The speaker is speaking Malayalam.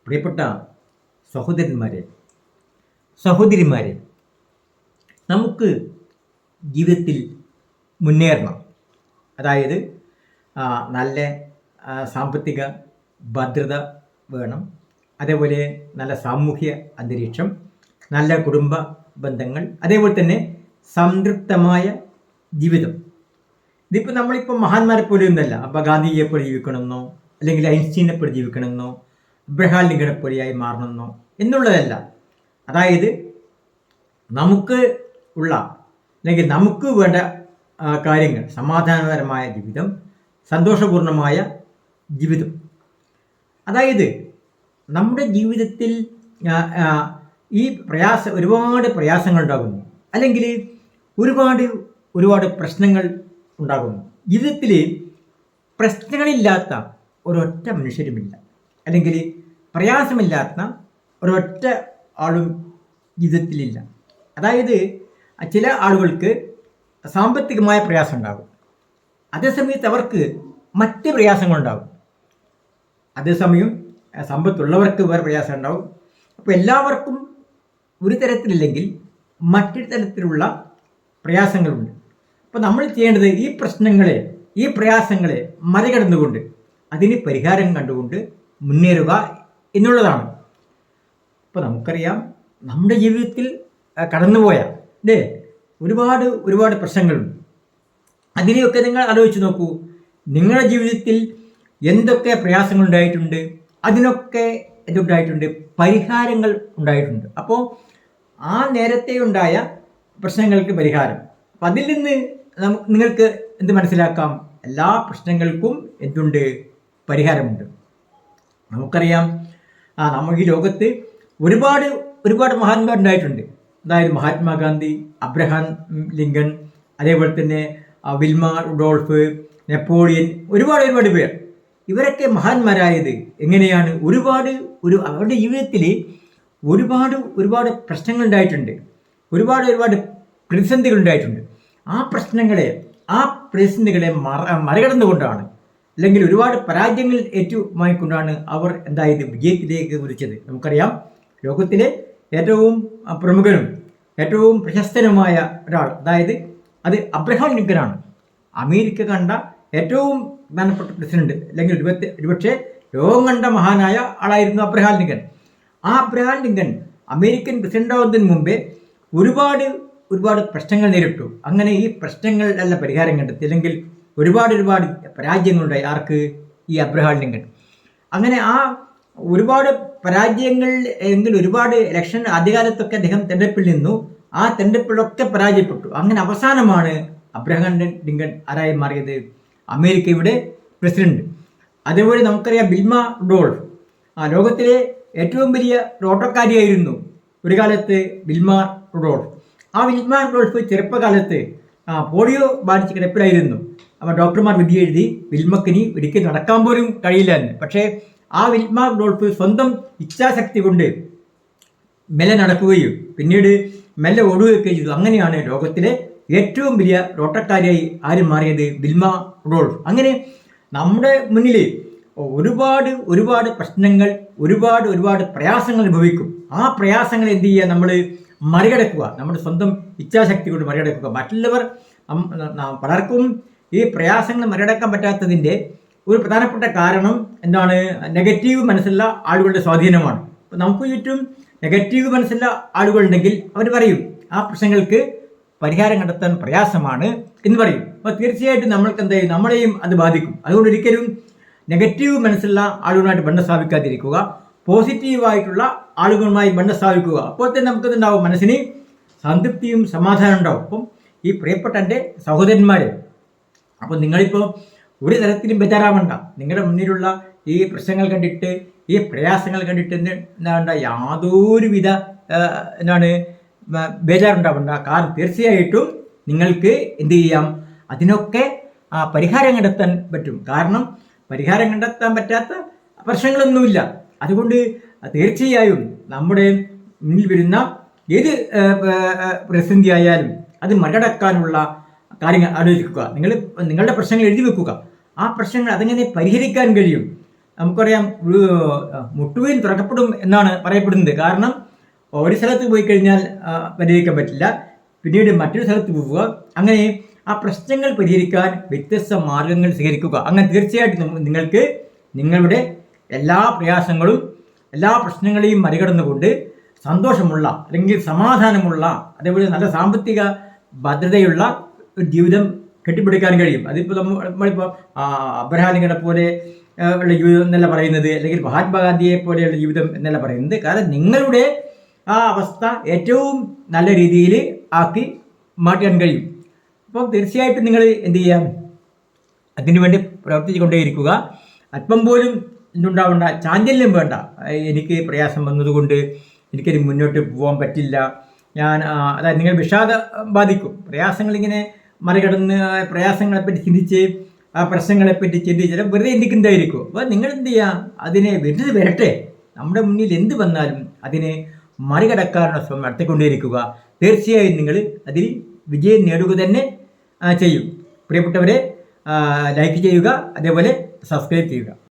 പ്രിയപ്പെട്ട സഹോദരന്മാരെ, സഹോദരിമാരെ, നമുക്ക് ജീവിതത്തിൽ മുന്നേറണം. അതായത് നല്ല സാമ്പത്തിക ഭദ്രത വേണം. അതേപോലെ നല്ല സാമൂഹ്യ അന്തരീക്ഷം, നല്ല കുടുംബ ബന്ധങ്ങൾ, അതേപോലെ തന്നെ സംതൃപ്തമായ ജീവിതം. ഇതിപ്പോൾ നമ്മളിപ്പോൾ മഹാന്മാരെ പോലെ ഒന്നല്ല. അപ്പോൾ ഗാന്ധിജിയെ പോലെ ജീവിക്കണമെന്നോ, അല്ലെങ്കിൽ ഐൻസ്റ്റീനെ പോലെ ജീവിക്കണമെന്നോ, അബ്രഹാം ലിങ്കനെ പോലെയായി മാറണമെന്നോ എന്നുള്ളതല്ല. അതായത് നമുക്ക് ഉള്ള, അല്ലെങ്കിൽ നമുക്ക് വേണ്ട കാര്യങ്ങൾ, സമാധാനപരമായ ജീവിതം, സന്തോഷപൂർണമായ ജീവിതം. അതായത് നമ്മുടെ ജീവിതത്തിൽ ഈ ഒരുപാട് പ്രയാസങ്ങൾ ഉണ്ടാകുന്നു, അല്ലെങ്കിൽ ഒരുപാട് പ്രശ്നങ്ങൾ ഉണ്ടാകുന്നു. ജീവിതത്തിൽ പ്രശ്നങ്ങളില്ലാത്ത ഒരൊറ്റ മനുഷ്യരുമില്ല, അല്ലെങ്കിൽ പ്രയാസമില്ലാത്ത ഒരൊറ്റ ആളും ജീവിതത്തിലില്ല. അതായത് ചില ആളുകൾക്ക് സാമ്പത്തികമായ പ്രയാസം ഉണ്ടാകും, അതേസമയത്ത് അവർക്ക് മറ്റ് പ്രയാസങ്ങളുണ്ടാകും. അതേസമയം സമ്പത്തുള്ളവർക്ക് വേറെ പ്രയാസം ഉണ്ടാവും. അപ്പോൾ എല്ലാവർക്കും ഒരു തരത്തിലില്ലെങ്കിൽ മറ്റൊരു തരത്തിലുള്ള പ്രയാസങ്ങളുണ്ട്. അപ്പോൾ നമ്മൾ ചെയ്യേണ്ടത് ഈ പ്രയാസങ്ങളെ മറികടന്നുകൊണ്ട് അതിന് പരിഹാരം കണ്ടുകൊണ്ട് മുന്നേറുക എന്നുള്ളതാണ്. അപ്പോൾ നമുക്കറിയാം, നമ്മുടെ ജീവിതത്തിൽ കടന്നുപോയ ഒരുപാട് പ്രശ്നങ്ങളുണ്ട്. അതിനെയൊക്കെ നിങ്ങൾ ആലോചിച്ച് നോക്കൂ. നിങ്ങളുടെ ജീവിതത്തിൽ എന്തൊക്കെ പ്രയാസങ്ങൾ ഉണ്ടായിട്ടുണ്ട്, അതിനൊക്കെ എന്തുണ്ടായിട്ടുണ്ട്, പരിഹാരങ്ങൾ ഉണ്ടായിട്ടുണ്ട്. അപ്പോൾ ആ നേരത്തെ ഉണ്ടായ പ്രശ്നങ്ങൾക്ക് പരിഹാരം. അപ്പം അതിൽ നിന്ന് നിങ്ങൾക്ക് എന്ത് മനസ്സിലാക്കാം? എല്ലാ പ്രശ്നങ്ങൾക്കും എന്തുണ്ട്, പരിഹാരമുണ്ട്. നമുക്കറിയാം, നമുക്ക് ഈ ലോകത്ത് ഒരുപാട് മഹാന്മാരുണ്ടായിട്ടുണ്ട്. അതായത് മഹാത്മാഗാന്ധി, അബ്രഹാം ലിങ്കൺ, അതേപോലെ തന്നെ വിൽമ റുഡോൾഫ്, നെപ്പോളിയൻ, ഒരുപാട് പേർ. ഇവരൊക്കെ മഹാന്മാരായത് എങ്ങനെയാണ്? അവരുടെ ജീവിതത്തിൽ ഒരുപാട് പ്രശ്നങ്ങൾ ഉണ്ടായിട്ടുണ്ട്, ഒരുപാട് പ്രതിസന്ധികൾ ഉണ്ടായിട്ടുണ്ട്. ആ പ്രതിസന്ധികളെ മറികടന്നുകൊണ്ടാണ്, അല്ലെങ്കിൽ ഒരുപാട് പരാജയങ്ങൾ ഏറ്റുവാങ്ങിക്കൊണ്ടാണ് അവർ വിജയത്തിലേക്ക് കുറിച്ചത്. നമുക്കറിയാം, ലോകത്തിലെ ഏറ്റവും പ്രമുഖനും ഏറ്റവും പ്രശസ്തനുമായ ഒരാൾ, അത് അബ്രഹാം ലിങ്കനാണ്. അമേരിക്ക കണ്ട ഏറ്റവും പ്രധാനപ്പെട്ട പ്രസിഡന്റ്, അല്ലെങ്കിൽ ഒരുപക്ഷെ ലോകം കണ്ട മഹാനായ ആളായിരുന്നു അബ്രഹാം ലിങ്കൻ. ആ അബ്രഹാം ലിങ്കൻ അമേരിക്കൻ പ്രസിഡന്റ് ആവുന്നതിന് മുമ്പേ ഒരുപാട് പ്രശ്നങ്ങൾ നേരിട്ടു. അങ്ങനെ ഈ പ്രശ്നങ്ങളെല്ലാം പരിഹാരം കണ്ടെത്തി, അല്ലെങ്കിൽ ഒരുപാട് പരാജയങ്ങളുണ്ടായി. ആർക്ക്? ഈ അബ്രഹാം ലിങ്കൻ. അങ്ങനെ ആ ഒരുപാട് പരാജയങ്ങൾ, എങ്കിൽ ഒരുപാട് ഇലക്ഷൻ ആദ്യകാലത്തൊക്കെ അദ്ദേഹം തെരഞ്ഞെടുപ്പിൽ നിന്നു. ആ തെരഞ്ഞെടുപ്പിലൊക്കെ പരാജയപ്പെട്ടു. അങ്ങനെ അവസാനമാണ് അബ്രഹാം ലിങ്കൻ ആരായി മാറിയത്? അമേരിക്കയുടെ പ്രസിഡന്റ്. അതേപോലെ നമുക്കറിയാം, വിൽമ റുഡോൾഫ് ലോകത്തിലെ ഏറ്റവും വലിയ ഓട്ടക്കാരിയായിരുന്നു ഒരു കാലത്ത് വിൽമ റുഡോൾഫ്. ആ വിൽമ റുഡോൾഫ് ചെറുപ്പകാലത്ത് പോളിയോ ബാധിച്ച് കിടപ്പിലായിരുന്നു. അപ്പോൾ ഡോക്ടർമാർ വിധി എഴുതി വിൽമക്കിനി ഒരിക്കലും നടക്കാൻ പോലും കഴിയില്ല എന്ന്. പക്ഷേ ആ വിൽമ റുഡോൾഫ് സ്വന്തം ഇച്ഛാശക്തി കൊണ്ട് മെല്ലെ നടക്കുകയും പിന്നീട് മെല്ലെ ഓടുകയൊക്കെ ചെയ്തു. അങ്ങനെയാണ് ലോകത്തിലെ ഏറ്റവും വലിയ ഓട്ടക്കാരിയായി ആരും മാറിയത്? Wilma Rudolph. അങ്ങനെ നമ്മുടെ മുന്നിൽ ഒരുപാട് പ്രശ്നങ്ങൾ, ഒരുപാട് പ്രയാസങ്ങൾ അനുഭവിക്കും. ആ പ്രയാസങ്ങൾ എന്ത് ചെയ്യുക? നമ്മൾ മറികടക്കുക, നമ്മുടെ സ്വന്തം ഇച്ഛാശക്തി കൊണ്ട് മറികടക്കുക. മറ്റുള്ളവർ പലർക്കും ഈ പ്രയാസങ്ങൾ മറികടക്കാൻ പറ്റാത്തതിൻ്റെ ഒരു പ്രധാനപ്പെട്ട കാരണം എന്താണ്? നെഗറ്റീവ് മനസ്സുള്ള ആളുകളുടെ സ്വാധീനമാണ്. അപ്പോൾ നമുക്ക് ചുറ്റും നെഗറ്റീവ് മനസ്സുള്ള ആളുകളുണ്ടെങ്കിൽ അവർ പറയും ആ പ്രശ്നങ്ങൾക്ക് പരിഹാരം കണ്ടെത്താൻ പ്രയാസമാണ് എന്ന് പറയും. അപ്പോൾ തീർച്ചയായിട്ടും നമ്മൾക്ക് എന്തായാലും നമ്മളെയും അത് ബാധിക്കും. അതുകൊണ്ട് ഒരിക്കലും നെഗറ്റീവ് മനസ്സുള്ള ആളുകളുമായിട്ട് ബന്ധം സ്ഥാപിക്കാതിരിക്കുക, പോസിറ്റീവായിട്ടുള്ള ആളുകളുമായി ബന്ധം സ്ഥാപിക്കുക. അപ്പോൾ തന്നെ നമുക്കെന്തുണ്ടാവും? മനസ്സിന് സംതൃപ്തിയും സമാധാനം ഉണ്ടാവും. അപ്പം ഈ പ്രിയപ്പെട്ട എൻ്റെ സഹോദരന്മാരെ, അപ്പോൾ നിങ്ങളിപ്പോൾ ഒരു തരത്തിലും ബേജാറാവണ്ട. നിങ്ങളുടെ മുന്നിലുള്ള ഈ പ്രശ്നങ്ങൾ കണ്ടിട്ട്, ഈ പ്രയാസങ്ങൾ കണ്ടിട്ട് യാതൊരുവിധ ബേജാറുണ്ടാവണ്ട. കാരണം തീർച്ചയായിട്ടും നിങ്ങൾക്ക് എന്ത് ചെയ്യാം? അതിനൊക്കെ പരിഹാരം കണ്ടെത്താൻ പറ്റും. കാരണം പരിഹാരം കണ്ടെത്താൻ പറ്റാത്ത പ്രശ്നങ്ങളൊന്നുമില്ല. അതുകൊണ്ട് തീർച്ചയായും നമ്മുടെ മുന്നിൽ വരുന്ന ഏത് പ്രതിസന്ധി ആയാലും അത് മറികടക്കാനുള്ള കാര്യങ്ങൾ ആലോചിക്കുക. നിങ്ങളുടെ പ്രശ്നങ്ങൾ എഴുതി വെക്കുക. ആ പ്രശ്നങ്ങൾ അതെങ്ങനെ പരിഹരിക്കാൻ കഴിയും, നമുക്കറിയാം ഒരു മുട്ടുവേദന തുറക്കപ്പെടും എന്നാണ് പറയപ്പെടുന്നത്. കാരണം ഒരു സ്ഥലത്ത് പോയി കഴിഞ്ഞാൽ പരിഹരിക്കാൻ പറ്റില്ല, പിന്നീട് മറ്റൊരു സ്ഥലത്ത് പോവുക, അങ്ങനെ ആ പ്രശ്നങ്ങൾ പരിഹരിക്കാൻ വ്യത്യസ്ത മാർഗങ്ങൾ സ്വീകരിക്കുക. അങ്ങനെ തീർച്ചയായിട്ടും നിങ്ങൾക്ക് നിങ്ങളുടെ എല്ലാ പ്രയാസങ്ങളും എല്ലാ പ്രശ്നങ്ങളെയും മറികടന്നുകൊണ്ട് സന്തോഷമുള്ള അല്ലെങ്കിൽ സമാധാനമുള്ള അതേപോലെ നല്ല സാമ്പത്തിക ഭദ്രതയുള്ള ഒരു ജീവിതം കെട്ടിപ്പടുക്കാൻ കഴിയും. അതിപ്പോൾ നമ്മളിപ്പോൾ അബ്രഹാമിനെ പോലെ ഉള്ള ജീവിതം എന്നല്ല പറയുന്നത്, അല്ലെങ്കിൽ മഹാത്മാഗാന്ധിയെ പോലെയുള്ള ജീവിതം എന്നല്ല പറയുന്നത്. കാരണം നിങ്ങളുടെ ആ അവസ്ഥ ഏറ്റവും നല്ല രീതിയിൽ ആക്കി മാറ്റാൻ കഴിയും. അപ്പോൾ തീർച്ചയായിട്ടും നിങ്ങൾ എന്ത് ചെയ്യാം, അതിനുവേണ്ടി പ്രവർത്തിച്ചു കൊണ്ടേയിരിക്കുക. അല്പം പോലും ഇതുണ്ടാവേണ്ട, ചാഞ്ചല്യം വേണ്ട. എനിക്ക് പ്രയാസം വന്നതുകൊണ്ട് എനിക്കത് മുന്നോട്ട് പോകാൻ പറ്റില്ല, ഞാൻ അതായത് നിങ്ങൾ വിഷാദം ബാധിക്കും. പ്രയാസങ്ങളിങ്ങനെ മറികടന്ന് പ്രയാസങ്ങളെപ്പറ്റി ചിന്തിച്ച് ആ പ്രശ്നങ്ങളെപ്പറ്റി ചിന്തിച്ചാൽ വെറുതെ ചിന്തിക്കുന്നതായിരിക്കും. അപ്പോൾ നിങ്ങൾ എന്ത് ചെയ്യുക, അതിനെ വെറുതെ വരട്ടെ, നമ്മുടെ മുന്നിൽ എന്ത് വന്നാലും അതിനെ മറികടക്കാനുള്ള ശ്രമം നടത്തിക്കൊണ്ടേയിരിക്കുക. തീർച്ചയായും നിങ്ങൾ അതിൽ വിജയം നേടുക തന്നെ ചെയ്യും. പ്രിയപ്പെട്ടവരെ, ലൈക്ക് ചെയ്യുക, അതേപോലെ സബ്സ്ക്രൈബ് ചെയ്യുക.